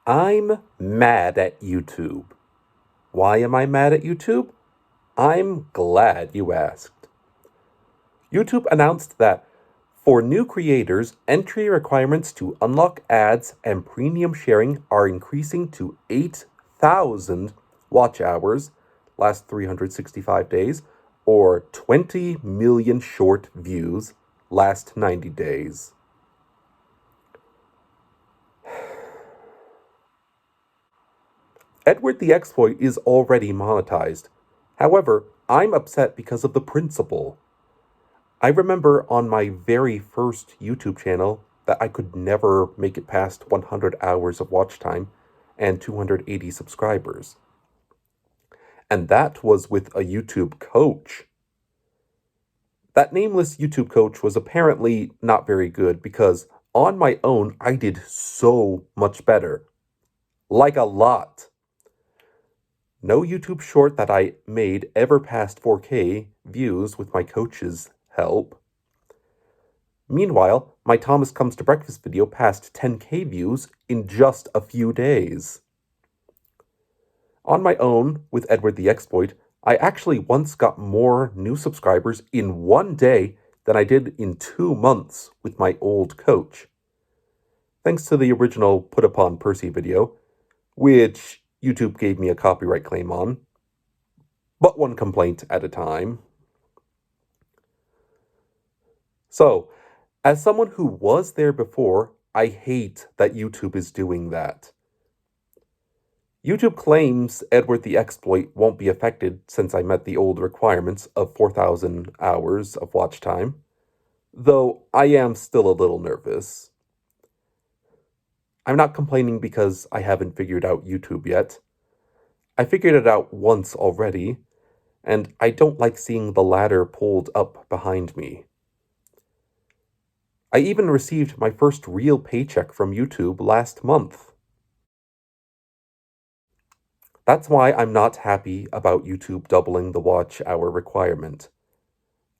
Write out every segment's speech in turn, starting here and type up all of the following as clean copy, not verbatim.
I'm mad at YouTube. Why am I mad at YouTube? I'm glad you asked. YouTube announced that for new creators, entry requirements to unlock ads and premium sharing are increasing to 8,000 watch hours last 365 days or 20 million short views last 90 days. Edward the Exploit is already monetized. However, I'm upset because of the principle. I remember on my very first YouTube channel that I could never make it past 100 hours of watch time and 280 subscribers. And that was with a YouTube coach. That nameless YouTube coach was apparently not very good because on my own I did so much better. Like a lot. No YouTube short that I made ever passed 4K views with my coach's help. Meanwhile, my Thomas Comes to Breakfast video passed 10K views in just a few days. On my own, with Edward the Exploit, I actually once got more new subscribers in one day than I did in 2 months with my old coach. Thanks to the original Put Upon Percy video, which YouTube gave me a copyright claim on, but one complaint at a time. So, as someone who was there before, I hate that YouTube is doing that. YouTube claims Edward the Exploit won't be affected since I met the old requirements of 4,000 hours of watch time, though I am still a little nervous. I'm not complaining because I haven't figured out YouTube yet. I figured it out once already, and I don't like seeing the ladder pulled up behind me. I even received my first real paycheck from YouTube last month. That's why I'm not happy about YouTube doubling the watch hour requirement.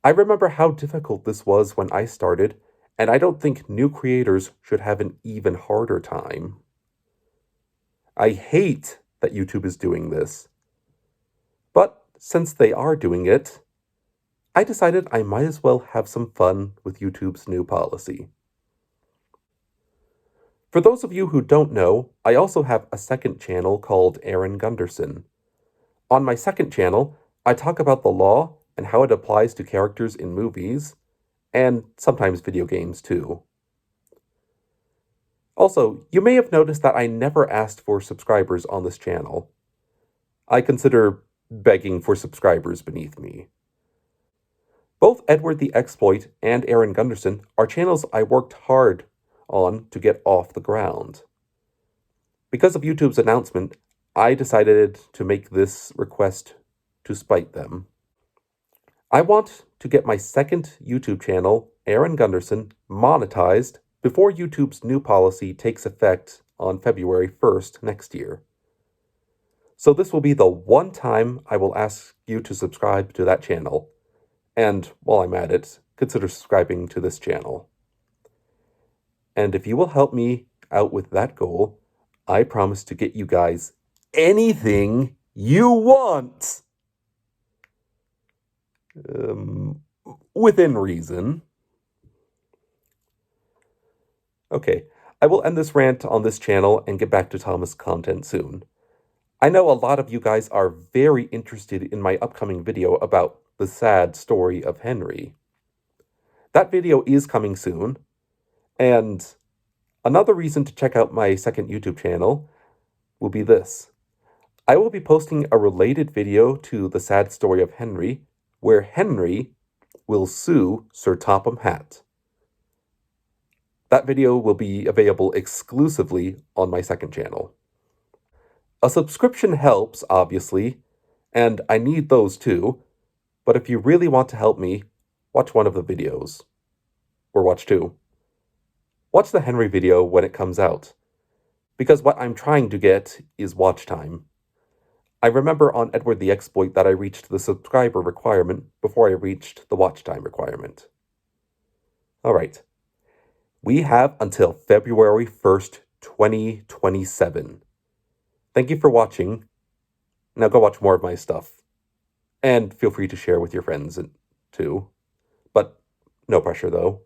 I remember how difficult this was when I started, and I don't think new creators should have an even harder time. I hate that YouTube is doing this. But since they are doing it, I decided I might as well have some fun with YouTube's new policy. For those of you who don't know, I also have a second channel called Aaron Gunderson. On my second channel, I talk about the law and how it applies to characters in movies, and sometimes video games too. Also, you may have noticed that I never asked for subscribers on this channel. I consider begging for subscribers beneath me. Both Edward the Exploit and Aaron Gunderson are channels I worked hard on to get off the ground. Because of YouTube's announcement, I decided to make this request to spite them. I want to get my second YouTube channel, Aaron Gunderson, monetized before YouTube's new policy takes effect on February 1st next year. So this will be the one time I will ask you to subscribe to that channel. And while I'm at it, consider subscribing to this channel. And if you will help me out with that goal, I promise to get you guys anything you want. Within reason. Okay, I will end this rant on this channel and get back to Thomas content soon. I know a lot of you guys are very interested in my upcoming video about the sad story of Henry. That video is coming soon, and another reason to check out my second YouTube channel will be this. I will be posting a related video to the sad story of Henry, where Henry will sue Sir Topham Hatt. That video will be available exclusively on my second channel. A subscription helps, obviously, and I need those too, but if you really want to help me, watch one of the videos. Or watch two. Watch the Henry video when it comes out, because what I'm trying to get is watch time. I remember on Edward the Exploit that I reached the subscriber requirement before I reached the watch time requirement. Alright. We have until February 1st 2027. Thank you for watching. Now go watch more of my stuff. And feel free to share with your friends too. But no pressure though.